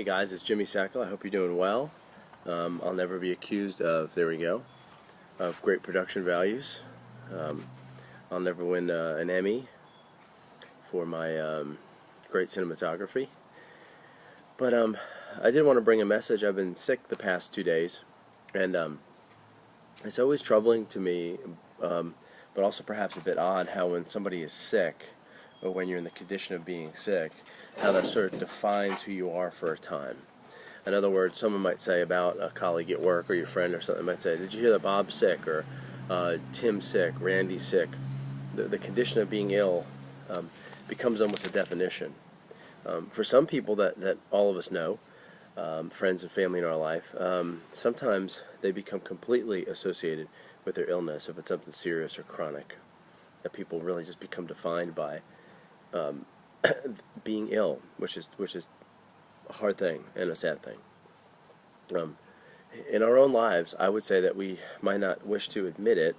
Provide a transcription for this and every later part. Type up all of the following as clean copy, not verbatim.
Hey guys, it's Jimmy Sackle. I hope you're doing well. I'll never be accused of, there we go, of great production values. I'll never win an Emmy for my great cinematography. But I did want to bring a message. I've been sick the past 2 days, and it's always troubling to me, but also perhaps a bit odd, how when somebody is sick, or when you're in the condition of being sick, how that sort of defines who you are for a time. In other words, someone might say about a colleague at work or your friend or something, might say, did you hear that Bob's sick, or Tim's sick, Randy's sick? The condition of being ill becomes almost a definition. For some people that all of us know, friends and family in our life, sometimes they become completely associated with their illness if it's something serious or chronic. That people really just become defined by being ill, which is a hard thing and a sad thing. In our own lives, I would say that we might not wish to admit it,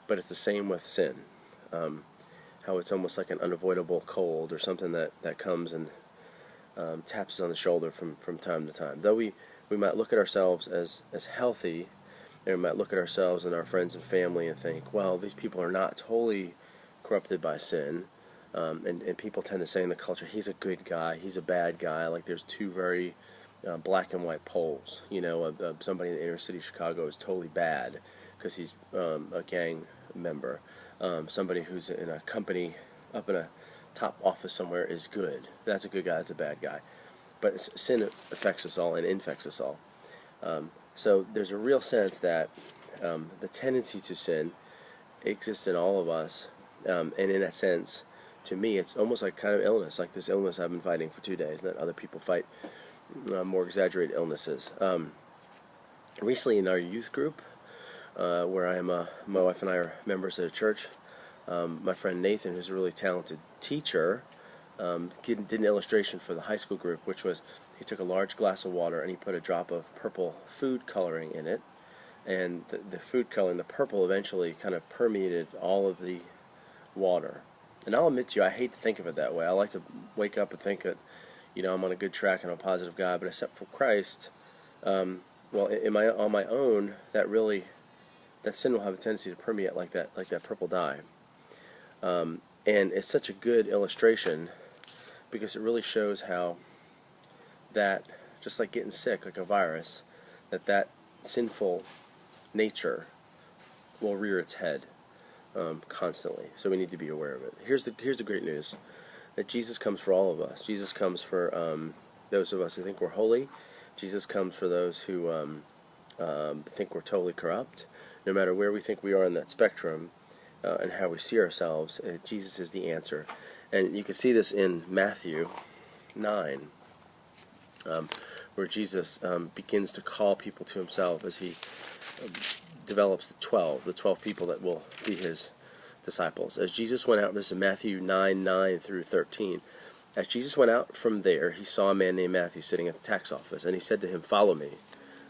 but it's the same with sin. How it's almost like an unavoidable cold or something that comes and taps us on the shoulder from time to time. Though we might look at ourselves as healthy, and we might look at ourselves and our friends and family and think, well, these people are not totally corrupted by sin. And people tend to say in the culture, he's a good guy, he's a bad guy. Like there's two very black and white poles. You know, somebody in the inner city of Chicago is totally bad because he's a gang member. Somebody who's in a company up in a top office somewhere is good. That's a good guy, that's a bad guy. But sin affects us all and infects us all. So there's a real sense that the tendency to sin exists in all of us, and in a sense, to me, it's almost like kind of illness, like this illness I've been fighting for 2 days, that other people fight more exaggerated illnesses. Recently in our youth group, where I am, my wife and I are members of a church, my friend Nathan, who's a really talented teacher, did an illustration for the high school group, which was he took a large glass of water and he put a drop of purple food coloring in it, and the food coloring, the purple, eventually kind of permeated all of the water. And I'll admit to you, I hate to think of it that way. I like to wake up and think that, you know, I'm on a good track and I'm a positive guy. But except for Christ, on my own, that sin will have a tendency to permeate like that purple dye. And it's such a good illustration because it really shows how that, just like getting sick, like a virus, that sinful nature will rear its head. Constantly, so we need to be aware of it. Here's the great news: that Jesus comes for all of us. Jesus comes for those of us who think we're holy. Jesus comes for those who think we're totally corrupt. No matter where we think we are in that spectrum and how we see ourselves, Jesus is the answer. And you can see this in Matthew 9, where Jesus begins to call people to himself as he develops the 12 people that will be his disciples. As Jesus went out, this is Matthew 9 through 13. As Jesus went out from there, he saw a man named Matthew sitting at the tax office, and he said to him, "Follow me."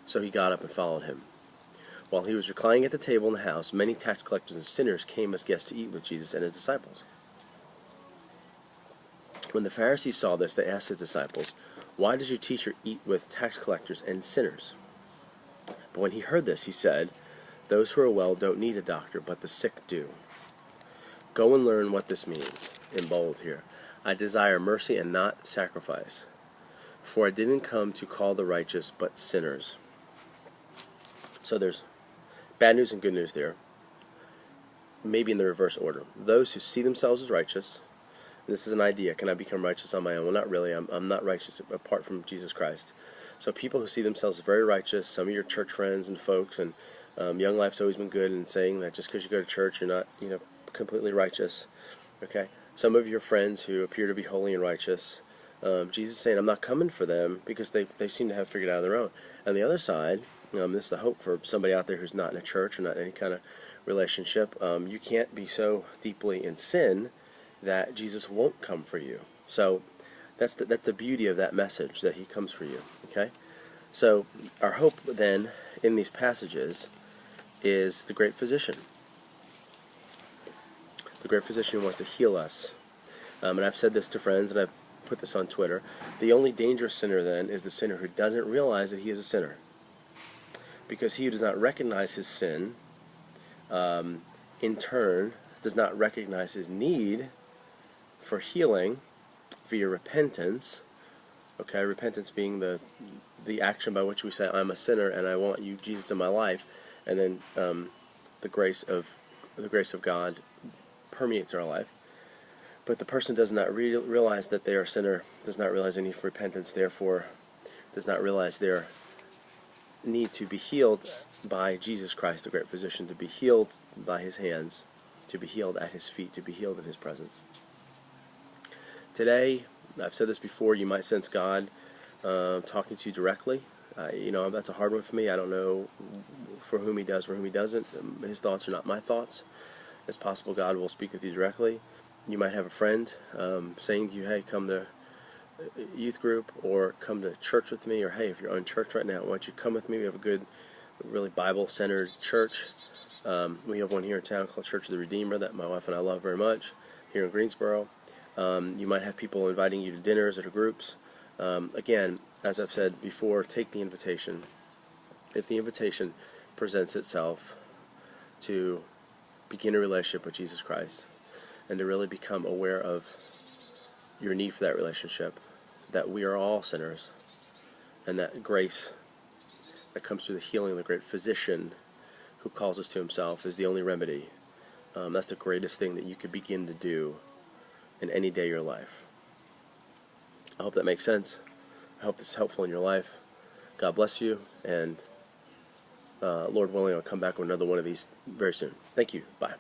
So he got up and followed him. While he was reclining at the table in the house, many tax collectors and sinners came as guests to eat with Jesus and his disciples. When the Pharisees saw this, they asked his disciples, "Why does your teacher eat with tax collectors and sinners?" But when he heard this, he said, "Those who are well don't need a doctor, but the sick do. Go and learn what this means," in bold here. "I desire mercy and not sacrifice, for I didn't come to call the righteous, but sinners." So there's bad news and good news there, maybe in the reverse order. Those who see themselves as righteous, and this is an idea, can I become righteous on my own? Well, not really. I'm not righteous apart from Jesus Christ. So people who see themselves as very righteous, some of your church friends and folks, and Young Life's always been good in saying that just because you go to church, you're not, completely righteous. Okay? Some of your friends who appear to be holy and righteous, Jesus is saying, I'm not coming for them because they seem to have figured it out on their own. On the other side, this is the hope for somebody out there who's not in a church or not in any kind of relationship. You can't be so deeply in sin that Jesus won't come for you. So that's the beauty of that message, that he comes for you. Okay? So our hope then in these passages is the great physician. The great physician wants to heal us. And I've said this to friends, and I've put this on Twitter. The only dangerous sinner then is the sinner who doesn't realize that he is a sinner, because he who does not recognize his sin, in turn, does not recognize his need for healing via repentance. Okay, repentance being the action by which we say, I'm a sinner and I want you, Jesus, in my life, and then the grace of God permeates our life. But the person does not realize that they are a sinner, does not realize any repentance, therefore does not realize their need to be healed by Jesus Christ, the great physician, to be healed by his hands, to be healed at his feet, to be healed in his presence. Today, I've said this before, you might sense God talking to you directly. That's a hard one for me. I don't know for whom he does, for whom he doesn't. His thoughts are not my thoughts. It's possible God will speak with you directly. You might have a friend saying to you, hey, come to youth group, or come to church with me, or hey, if you're in church right now, why don't you come with me? We have a good, really Bible-centered church. We have one here in town called Church of the Redeemer that my wife and I love very much, here in Greensboro. You might have people inviting you to dinners or to groups. Again, as I've said before, take the invitation. If the invitation presents itself to begin a relationship with Jesus Christ and to really become aware of your need for that relationship, that we are all sinners, and that grace that comes through the healing of the great physician who calls us to himself is the only remedy. That's the greatest thing that you could begin to do in any day of your life. I hope that makes sense. I hope this is helpful in your life. God bless you, and Lord willing, I'll come back with another one of these very soon. Thank you. Bye.